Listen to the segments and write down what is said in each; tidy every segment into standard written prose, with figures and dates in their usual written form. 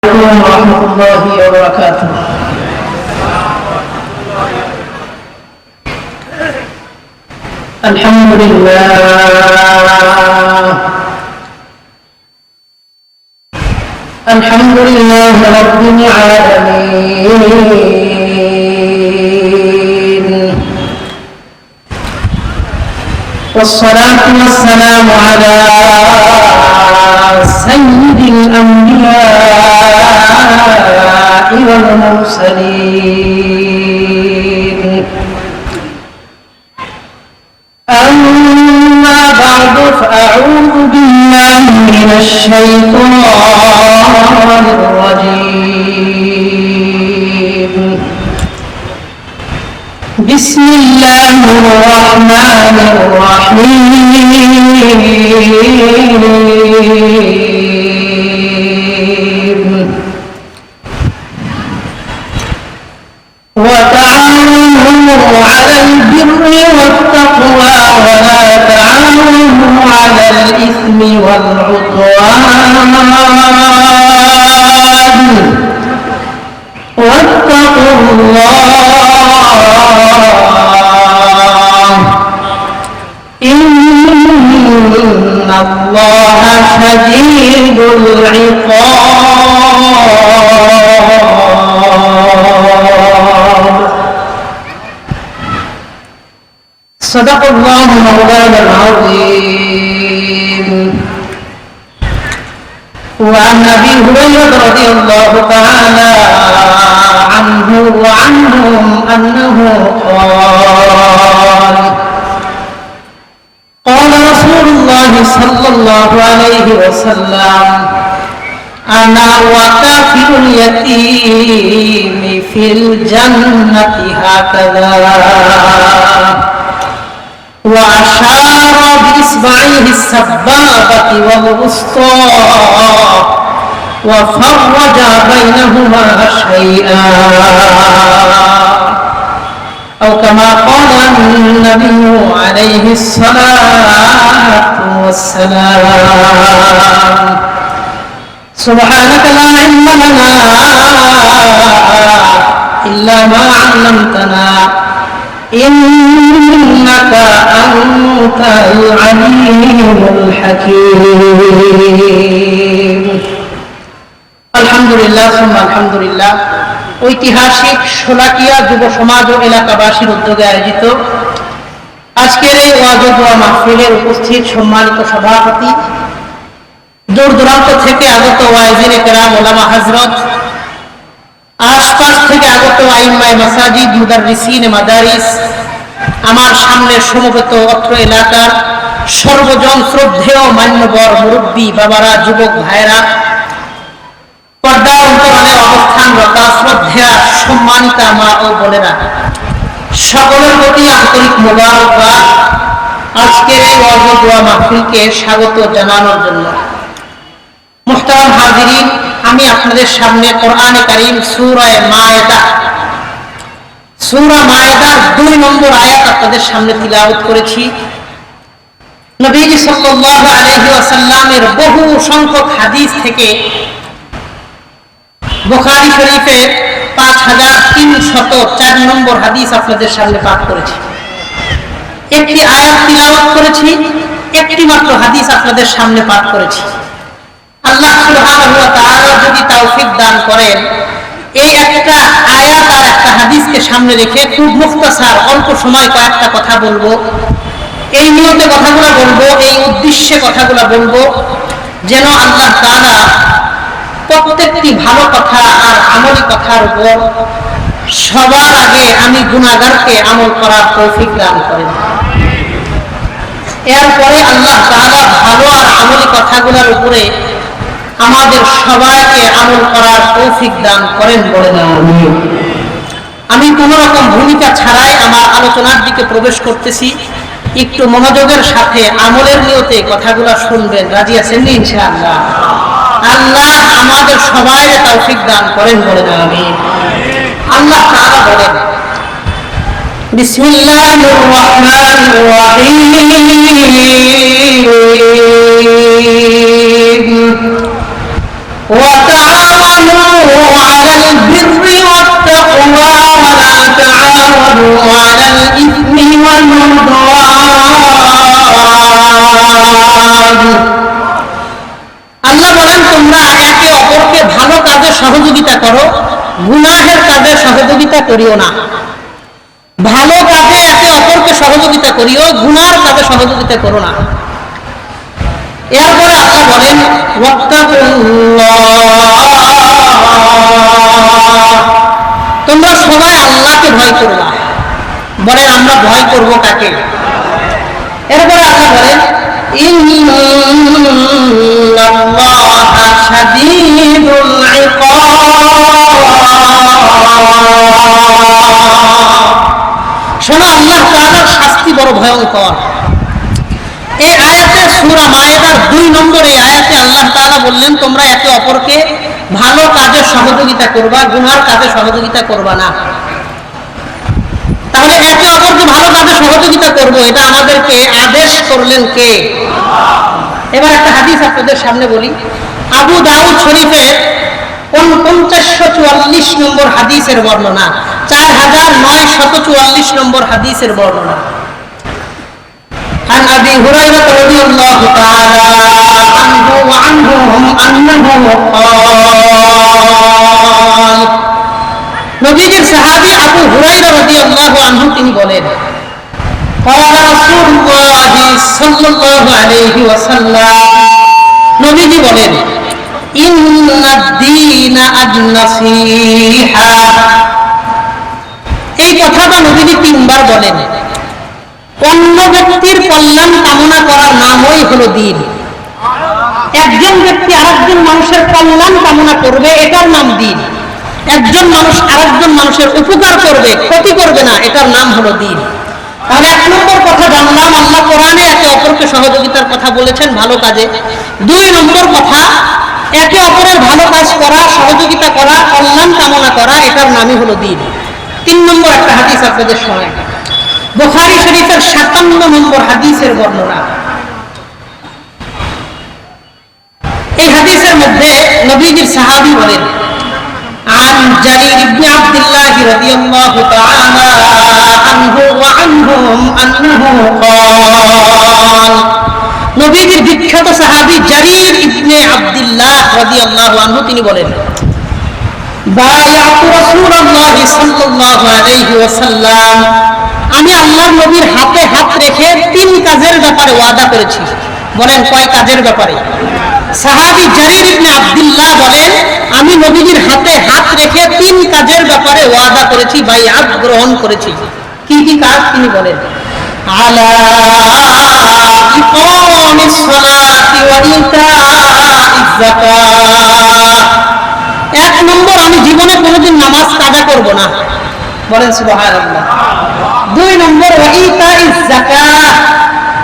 عليكم ورحمة الله وبركاته. الحمد لله رب العالمين، والصلاة والسلام على سيد الأنبياء والمرسلين. أما بعد، فأعوذ بالله من الشيطان الرجيم. بسم الله الرحمن الرحيم. وتعاونوا على البر والتقوى ولا تعاونوا على الإثم والعدوان واتقوا الله إن الله شديد العقاب. صدق الله مولانا العظيم. وعن أبي هريرة رضي الله تعالى عنه وعنهم أنه قال رسول الله صلى الله عليه وسلم: أنا وكافل اليتيم في الجنة هكذا، وأشار بإصبعيه السبابة والوسطى وفرج بينهما شيئا، أو كما قال النبي عليه الصلاة والسلام. سبحانك لا علم لنا إلا ما علمتنا إنك أنت العليم الحكيم. আলহামদুলিল্লাহ সুম্মা আলহামদুলিল্লাহ। ঐতিহাসিক শোলাকিয়া যুব সমাজ ও এলাকাবাসীর উদ্যোগে আয়োজিত আজকের এই ওয়াজ ও দোয়া মাহফিলের উপস্থিত সম্মানিত সভাপতি, দূর দূরান্ত থেকে আগত ওয়াইজিনে কেরাম, ওলামা হযরত, আশপাশ থেকে আগত আইম্মায়ে মাসাজিদ, মুদাররিসিনে মাদারিস, আমার সামনে সমবেত অত্র এলাকার সর্বজন শ্রদ্ধেয় মান্যবর মুরব্বী বাবারা, যুবক ভাইরা, পর্দা অন্তরালে অবস্থানরত শ্রদ্ধেয়া সম্মানিতা মা ও বোনেরা, সকলের প্রতি আন্তরিক মোবারকবাদ আজকের এই ওয়াজ ও দোয়া মাহফিলকে স্বাগত জানানোর জন্য। মুহতারাম হাজিরিন, আমি আপনাদের সামনে কোরআনে কারীম সূরা মায়েদার 2 নম্বর আয়াত আপনাদের সামনে তিলাওয়াত করেছি। নবীজি সাল্লাল্লাহু আলাইহি ওয়াসাল্লামের বহু সংখ্যক হাদিস থেকে বুখারী শরীফের 5304 নম্বর হাদিস আপনাদের সামনে পাঠ করেছি। একটি আয়াত তিলাওয়াত করেছি, একটি মাত্র হাদিস আপনাদের সামনে পাঠ করেছি। আল্লাহ সুবহানাহু ওয়া তাআলা যদি তৌফিক দান করেন, এই একটা আয়াত আর একটা হাদিসকে সামনে রেখে খুব মুখতাসার অল্প সময় কয়েকটা কথা বলবো। এই নিয়তে কথাগুলো বলবো, এই উদ্দেশ্যে কথাগুলো বলবো যেন আল্লাহ তাআলা প্রত্যেকটি ভালো কথা আর আমলি কথার উপর সবার আগে আমি গুনাহগারকে আমল করার তৌফিক দান করেন। এরপরে আল্লাহ তাআলা ভালো আর আমলি কথাগুলোর উপরে আমাদের সবাইকে আমল করার তৌফিক দান করেন বলে না আমিন। আমি কোনো রকম ভূমিকা ছাড়াই আমার আলোচনার দিকে প্রবেশ করতেছি। একটু মনোযোগের সাথে আমলের নিয়তে কথাগুলো শুনবেন। রাজি আছেন ইনশাআল্লাহ? আল্লাহ আমাদের সবাইকে তৌফিক দান করেন বলে না আমিন। আল্লাহ তাআলা বলেন, বিসমিল্লাহির রহমানির রহিম। وتعاونوا على البر والتقوى ولا تعاونوا على الإثم والعدوان। আল্লাহ বলেন তোমরা একে অপরকে ভালো কাজে সহযোগিতা করো, গুনাহের কাজে সহযোগিতা করিও না। ভালো কাজে একে অপরকে সহযোগিতা করিও, গুনার কাজে সহযোগিতা করো না। এরপরে আল্লাহ বলেন তোমরা সবাই আল্লাহকে ভয় করবা। বলেন আমরা ভয় করব কাকে? এরপরে আল্লাহ বলেন ইন্নাল্লাহা শাদীদুল ইকাব। শোনো, আল্লাহ তাআলার শাস্তি বড় ভয়ঙ্কর। এই আয়াতে সূরা মায়েদার 2 নম্বর এই আয়াতে আল্লাহ তাআলা বললেন তোমরা একে অপরকে ভালো কাজে সহযোগিতা করবা, গুনার কাজে সহযোগিতা করবা না। তাহলে একে অপরকে ভালো কাজে সহযোগিতা করব, এটা আমাদেরকে আদেশ করলেন কে? এবার একটা হাদিস আপনাদের সামনে বলি। আবু দাউদ শরীফের 4544 নম্বর হাদিসের বর্ণনা, 4944 নম্বর হাদিসের বর্ণনা। عن أبي هريرة رضي الله تعالى عنه وعنهم أنه قال নবীজির সাহাবী আবু হুরায়রা রাদিয়াল্লাহু আনহু তিনি বলেন قال رسول الله صلى الله عليه وسلم নবীজি বলেন إن الدين النصيحة। এই কথাটা নবীজি 3 বার বলেন। অন্য ব্যক্তির কল্যাণ কামনা করার নামই হলো দ্বীন। একজন ব্যক্তি আরেকজন মানুষের কল্যাণ কামনা করবে, এটার নাম দ্বীন। একজন মানুষ আরেকজন মানুষের উপকার করবে, ক্ষতি করবে না, এটার নাম হলো দ্বীন। তাহলে 1 নম্বর কথা জানলাম, আল্লাহ কোরআনে একে অপরকে সহযোগিতার কথা বলেছেন ভালো কাজে। 2 নম্বর কথা, একে অপরের ভালো কাজ করা, সহযোগিতা করা, কল্যাণ কামনা করা, এটার নামই হলো দ্বীন। 3 নম্বর একটা হাদিস আপনাদের শোনাই। বুখারী শরীফের 57 নম্বর হাদিসের বর্ণনা। এই হাদিসের মধ্যে নবীজির সাহাবী বলেন عن جرير بن عبد الله رضي الله تعالى عنه وعنهم أنه قال নবীজির বিখ্যাত সাহাবী জারীর ইবনে আব্দুল্লাহ রাদিয়াল্লাহু আনহু তিনি বলেন বায়াতু রাসূলুল্লাহ সাল্লাল্লাহু আলাইহি ওয়াসাল্লাম, আমি আল্লাহর নবীর হাতে হাত রেখে 3 কাজের ব্যাপারে ওয়াদা করেছি। বলেন কয় কাজের ব্যাপারে? সাহাবী জারীর ইবনে আব্দুল্লাহ বলেন আমি নবীজির হাতে হাত রেখে 3 কাজের ব্যাপারে ওয়াদা করেছি, বাইআত গ্রহণ করেছি। কি কি কাজ তিনি বলেন? আলা ইকামিস সালাতি ওয়া ইতাইজ যাকাত। 1 নম্বর, আমি জীবনে কোনোদিন নামাজ কাজা করব না। বলেন সুবহানাল্লাহ। 2 নম্বর, ওয়া ইতাইজ যাকাত,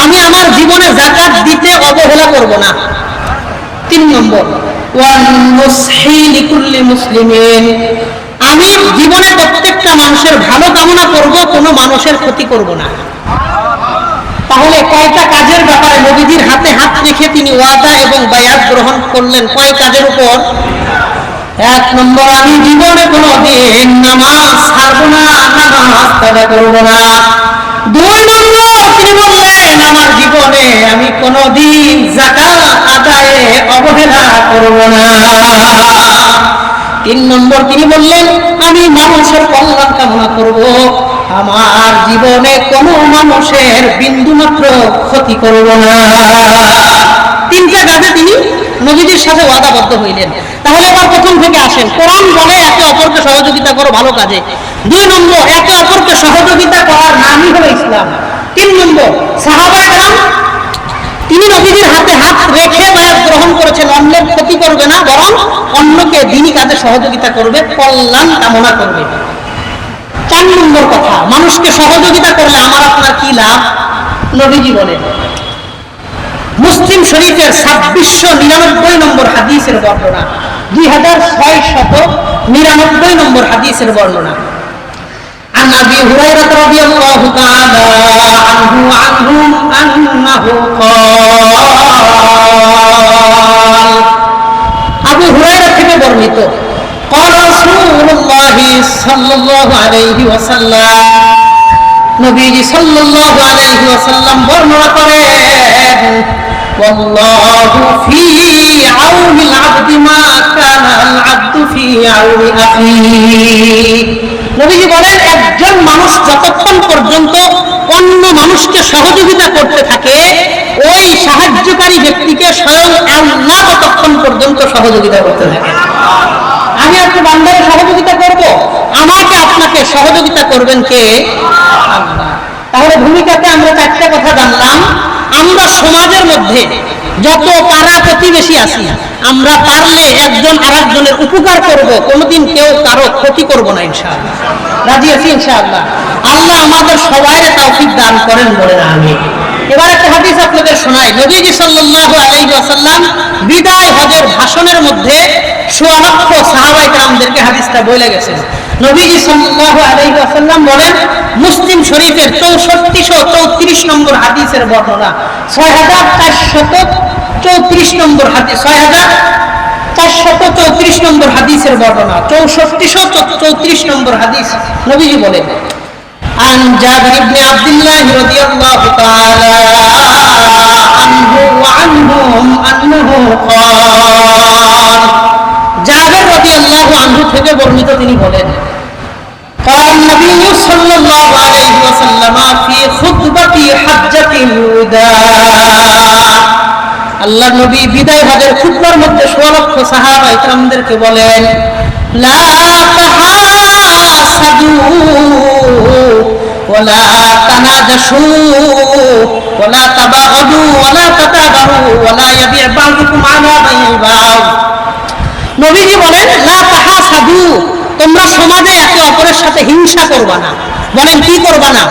আমি আমার জীবনে যাকাত দিতে অবহেলা করব না। 3 নম্বর, ওয়ান নুসহি লিকুল্লি মুসলিমিন, আমি জীবনে প্রত্যেকটা মানুষের ভালো কামনা করব, কোনো মানুষের ক্ষতি করব না। তাহলে কয়টা কাজের ব্যাপারে নবীজির হাতে হাত রেখে তিনি ওয়াদা এবং বায়াত গ্রহণ করলেন? কয় কাজের উপর? 1 নম্বর, আমি জীবনে কোনোদিন নামাজ ছাড়ব না, নামাজ কাজা করব না। 2 নম্বর, তিনি বললেন আমার জীবনে আমি কোনোদিন যাকাত আদায়ে অবহেলা করব না। 3 নম্বর, তিনি বললেন আমি মানুষের কল্যাণ কামনা করব, আমার জীবনে কোনো মানুষের বিন্দুমাত্র ক্ষতি করব না। 3টা কাজে তিনি নবীজির সাথে ওয়াদাবদ্ধ হইলেন। তাহলে এবার প্রথম থেকে আসেন। কোরআন বলে একে অপরকে সহযোগিতা করো ভালো কাজে। 2 নম্বর, একে অপরকে সহযোগিতা করার নামই হলো ইসলাম। 3 নম্বর, সাহাবা کرام তিনি নবীজির হাতে হাত রেখে বায়াত গ্রহণ করেছেন, অন্যের ক্ষতি করবে না, বরং অন্যকে দ্বীনি কাজে সহযোগিতা করবে, কল্যাণ কামনা করবে। 4 নম্বর কথা, মানুষকে সহযোগিতা করলে আমার আপনার কি লাভ? নবীজি বলেন মুসলিম শরীফের 2699 নম্বর হাদিসের বর্ণনা, 2699 নম্বর হাদিসের বর্ণনা। عن أبي هريرة رضي الله تعالى عنه وعنهم أنه قال আবু হুরায়রা থেকে বর্ণিত قال رسول الله صلى الله عليه وسلم নবীজি সাল্লাল্লাহু আলাইহি ওয়াসাল্লাম বর্ণনা করেন ওয়াল্লাহু ফি আউনিল আবদি মা কানা আল আবদু ফি আউনি আখিহি নবীজি বলেন একজন মানুষ যতক্ষণ পর্যন্ত অন্য মানুষকে সহযোগিতা করতে থাকে ওই সাহায্যকারী ব্যক্তিকে স্বয়ং আল্লাহ ততক্ষণ পর্যন্ত সহযোগিতা করতে থাকে। আমি একটা বান্দাকে সহযোগিতা করব, আমাকে আপনাকে সহযোগিতা করবেন কে? আল্লাহ। তাহলে ভূমিকাতে আমরা চারটা কথা জানলাম। আমরা সমাজের মধ্যে যত পাড়া প্রতিবেশী আছি আমরা পারলে একজন আরেকজনের উপকার করব, কোনোদিন কেউ কারো ক্ষতি করব না ইনশাআল্লাহ। রাজি আছি ইনশাআল্লাহ। আল্লাহ আমাদের সবাইকে তৌফিক দান করেন বলে আমিন। এবার একটা হাদিস আপনাদের শোনাই। নবীজি সাল্লাল্লাহু আলাইহি ওয়াসাল্লাম বিদায় হজের ভাষণের মধ্যে সোয়া লক্ষ সাহাবায়ে কেরামদেরকে হাদিসটা বলে গেছেন। নবীজি সাল্লাল্লাহু আলাইহি ওয়াসাল্লাম বলেন, মুসলিম শরীফের 6434 নম্বর হাদিসের বর্ণনা, 6434 নম্বর হাদিস, 6434 নম্বর হাদিসের বর্ণনা, 6434 নম্বর হাদিস। নবীজি বলেন, عن جابر بن عبد الله رضي الله تعالى عنه وعنهم أنه قال জাবের রাদিয়াল্লাহু আনহু থেকে বর্ণিত তিনি বলেন قال النبي صلى الله عليه وسلم في خطبة حجة الوداع আল্লাহর নবী বিদায় হজের খুতবার মধ্যে 16 লক্ষ সাহাবা ইকরামদেরকে বলেন লা তাহাসাদু ওয়ালা তানাজাশু ওয়ালা তাবাগাদু ওয়ালা তাতাবারু ওয়ালা ইয়াবি' বা'দুকুম আলা বাই'il বা'দ। নবীজি বলেন লা তাহাসাদু, তোমরা সমাজে একে অপরের সাথে হিংসা করবা না। বলেন কি করবা না?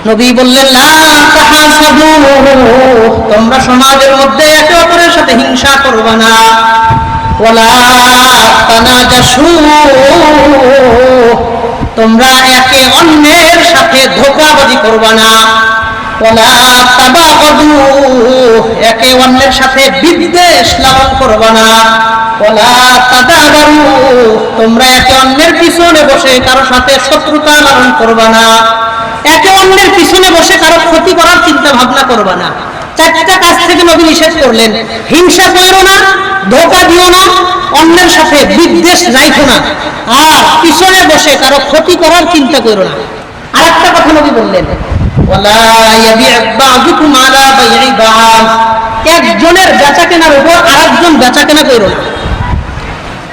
নবী বললেন লা তাহাসাদু, তোমরা সমাজের মধ্যে একে অপরের সাথে হিংসা করবা না। ওয়ালা তানাজাশু, তোমরা একে অন্যের সাথে ধোঁকাবাজি করবা না। ওয়ালা তাবাগাদু, একে অন্যের সাথে বিদ্বেষ লালন করবা না। ওয়ালা তাদাবারু, তোমরা একে অন্যের পিছনে বসে কারো সাথে শত্রুতা লালন করবা না। একে অন্যের পিছনে বসে কারো ক্ষতি করার চিন্তা ভাবনা করবা না। চারটা কাজ থেকে নবী নিষেধ করলেন। হিংসা করো না, ধোঁকা দিও না, অন্যের সাথে বিদ্বেষ রাখো না, আর পিছনে বসে কারো ক্ষতি করার চিন্তা করো না। আরেকটা কথা নবী বললেন ওয়ালা ইয়াবি' বা'দুকুম আলা বাই'i বা'দ, একজনের বেচা কেনার উপর আরেকজন বেচা কেনা করো না।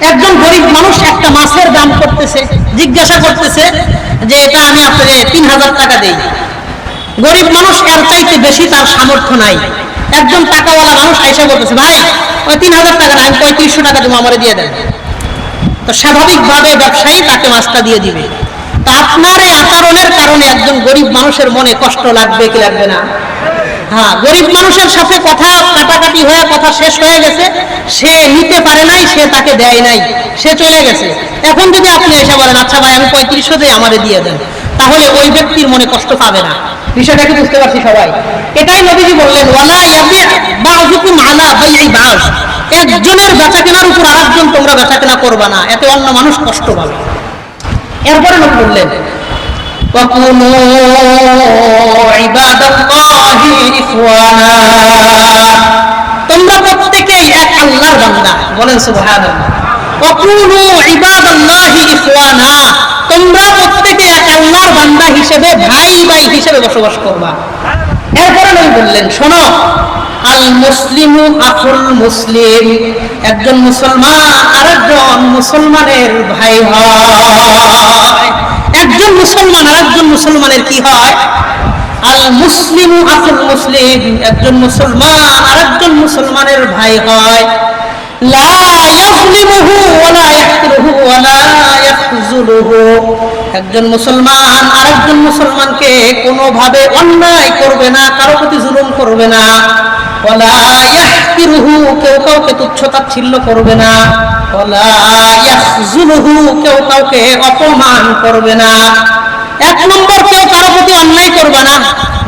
একজন গরিব মানুষ একটা মাছের দাম করতেছে, জিজ্ঞাসা করতেছে যে এটা আমি আপনাকে 3000 টাকা দেই। গরিব মানুষ এর চাইতে বেশি তার সামর্থ্য নাই। একজন টাকাওয়ালা মানুষ আইসা বলতেছে ভাই ওই 3000 টাকা না, আমি 3500 টাকা দেবো, আমারে দিয়ে দেন। তো স্বাভাবিকভাবে ব্যবসায়ী তাকে মাছটা দিয়ে দিবে। তা আপনার এই আচরণের কারণে একজন গরিব মানুষের মনে কষ্ট লাগবে কি লাগবে না? হ্যাঁ, গরিব মানুষের সাথে কথা কাটাকাটি হয়ে কথা শেষ হয়ে গেছে, সে নিতে পারে নাই, সে তাকে দেয় নাই, সে চলে গেছে। এখন যদি আপনি এসে বলেন আচ্ছা ভাই আমি 3500 দেই, আমারে দিয়ে দেন, তাহলে ওই ব্যক্তির মনে কষ্ট পাবে না। বিষয়টা কি বুঝতে পারছি সবাই? এটাই নবীজি বললেন ওয়ালা ইয়াবি' বা'দুকুম আলা বাই'i বা'দ, একজনের বেচা কেনার উপর আরেকজন তোমরা বেচা কেনা করবা না, এতে অন্য মানুষ কষ্ট পাবে। এরপরে নবী বললেন ওয়াকুনু ইবাদাল্লাহি ইখওয়ানা, তোমরা প্রত্যেকেই এক আল্লাহর বান্দা। বলেন সুবহানাল্লাহ। ওয়াকুনু ইবাদাল্লাহি ইখওয়ানা, তোমরা প্রত্যেকে এক আল্লাহর বান্দা হিসেবে ভাই ভাই হিসেবে বসবাস করবা। এরপরে নবী বললেন শোনো আল মুসলিমু আখুল মুসলিম, একজন মুসলমান আরেকজন মুসলমানের ভাই হয়। একজন মুসলমান আরেকজন মুসলমানের কি হয়? আল মুসলিমু আখুল মুসলিম, একজন মুসলমান আরেকজন মুসলমানের ভাই হয়। লা ইয়াযলিমুহু ওয়ালা ইয়াহকিরুহু ওয়ালা ইয়াখযুলুহু, একজন মুসলমান আরেকজন মুসলমানকে কোনোভাবে অন্যায় করবে না, কারো প্রতি জুলুম করবে না। ওয়ালা ইয়াহকিরুহু, কেউ কাউকে তুচ্ছ-তাচ্ছিল্য করবে না। ওয়ালা ইয়াখযুলুহু, কেউ কাউকে অপমান করবে না। এক নম্বর, কেউ কারো প্রতি অন্যায় করবে না।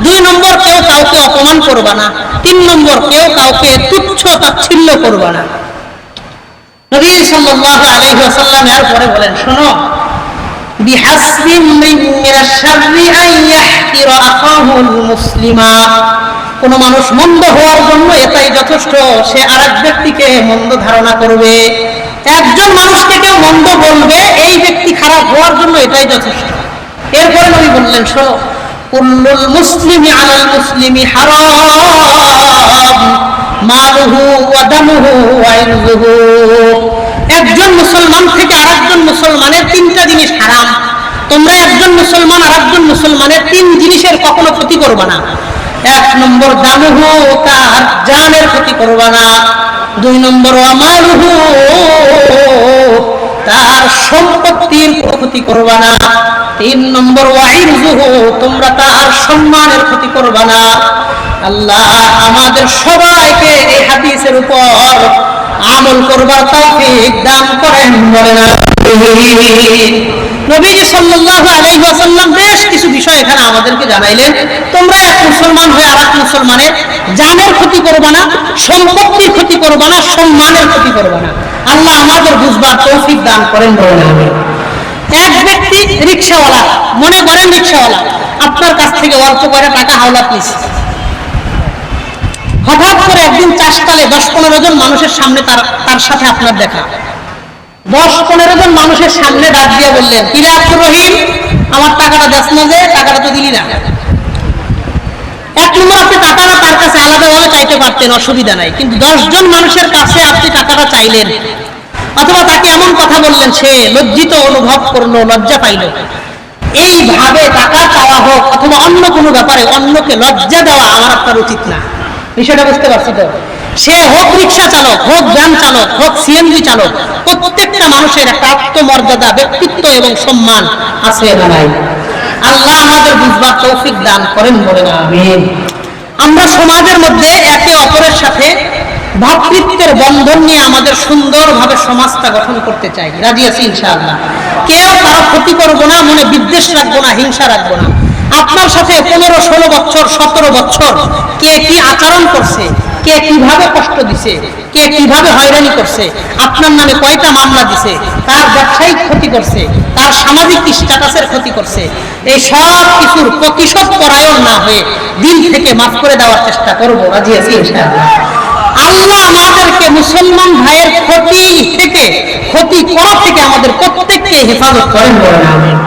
দুই নম্বর, কেউ কাউকে অপমান করবে না। তিন নম্বর, কেউ কাউকে তুচ্ছ-তাচ্ছিল্য করবে না। নবী সাল্লাল্লাহু আলাইহি ওয়াসাল্লাম এরপরে বলেন, শোনো, বিহাসবি ইমরিন মিনাশ শাররি আন ইয়াহকিরা আখাহুল মুসলিমা, কোন মানুষ মন্দ হওয়ার জন্য এটাই যথেষ্ট, সে আরেক ব্যক্তিকে মন্দ ধারণা করবে। একজন মানুষকে কেউ মন্দ বলবে, এই ব্যক্তি খারাপ হওয়ার জন্য এটাই যথেষ্ট। এরপরে নবী বললেন, শোনো, কুল্লুল মুসলিমি আলাল মুসলিমি হারাম মালুহু ওয়া দামুহু ওয়া ইরযুহু, একজন মুসলমান থেকে আরেকজন মুসলমানের তিনটা জিনিস হারাম। তোমরা একজন মুসলমান আরেকজন মুসলমানের তিন জিনিসের কখনো ক্ষতি করবে না। এক নম্বর দামুহু, তার জানের ক্ষতি করবে না। দুই নম্বর আমালুহু, তার সম্পত্তির ক্ষতি করবে না। তিন নম্বর ওয়াইরুহু, তোমরা তার সম্মানের ক্ষতি করবে না। আল্লাহ আমাদের সবাইকে এই হাদিসের উপর আমল করবার তৌফিক দান করেন, বলেন আমিন। নবীজি সাল্লাল্লাহু আলাইহি ওয়াসাল্লাম বেশ কিছু বিষয় এখানে আমাদেরকে জানাইলেন। তোমরা এক মুসলমান হয়ে আরেক মুসলমানের জানের ক্ষতি করবে না, সম্পত্তির ক্ষতি করবে না, সম্মানের ক্ষতি করবে না। আল্লাহ আমাদের বুঝবার তৌফিক দান করেন, বলেন আমিন। এক ব্যক্তি রিকশাওয়ালা, মনে করেন রিকশাওয়ালা আপনার কাছ থেকে অল্প করে টাকা হাওলাত নিচ্ছে। হঠাৎ করে একদিন চাষতালে 10-15 জন মানুষের সামনে তার সাথে আপনার দেখা। 10-15 জন মানুষের সামনে ডাক দিয়ে বললেন, কিরে আব্দুর রহিম, আমার টাকাটা দেস না, যে টাকাটা তো দিলি না। এক নম্বর, আপনি টাকাটা তার কাছে আলাদাভাবে চাইতে পারতেন, অসুবিধা নাই, কিন্তু 10 জন মানুষের কাছে আপনি টাকাটা চাইলেন, অথবা তাকে এমন কথা বললেন, সে লজ্জিত অনুভব করলো, লজ্জা পাইল। এইভাবে টাকা চাওয়া হোক অথবা অন্য কোনো ব্যাপারে অন্যকে লজ্জা দেওয়া আমার আপনার উচিত না। বিষয়টা বুঝতে পারছি তো? সে হোক রিক্সা চালক, হোক ভ্যান চালক, হোক সিএনজি চালক, প্রত্যেকটা মানুষের একটা আত্মমর্যাদা, ব্যক্তিত্ব এবং সম্মান আছে না নাই? আল্লাহ আমাদের বুঝবার তৌফিক দান করেন, বলেন আমিন। আমরা সমাজের মধ্যে একে অপরের সাথে ভাতৃত্বের বন্ধন নিয়ে আমাদের সুন্দরভাবে সমাজটা গঠন করতে চাই, রাজি আছি ইনশাআল্লাহ। কেউ কারো ক্ষতি করবো না, মনে বিদ্বেষ রাখবো না, হিংসা রাখবো না। আপনার সাথে 15-16 বছর 17 বছর কে কি আচরণ করছে, কে কিভাবে কষ্ট দিছে, কে কিভাবে হয়রানি করছে, আপনার নামে কয়টা মামলা দিছে, তার ব্যবসায়িক ক্ষতি করছে, তার সামাজিক স্ট্যাটাসের ক্ষতি করছে, এই সব কিছুর প্রতিশোধ পরায়ণ না হয়ে দিল থেকে মাফ করে দেওয়ার চেষ্টা করবো, রাজি আছি ইনশাআল্লাহ। আল্লাহ আমাদেরকে মুসলমান ভাইয়ের ক্ষতি করা থেকে আমাদের প্রত্যেককে হেফাজত করেন, বলেন আমিন।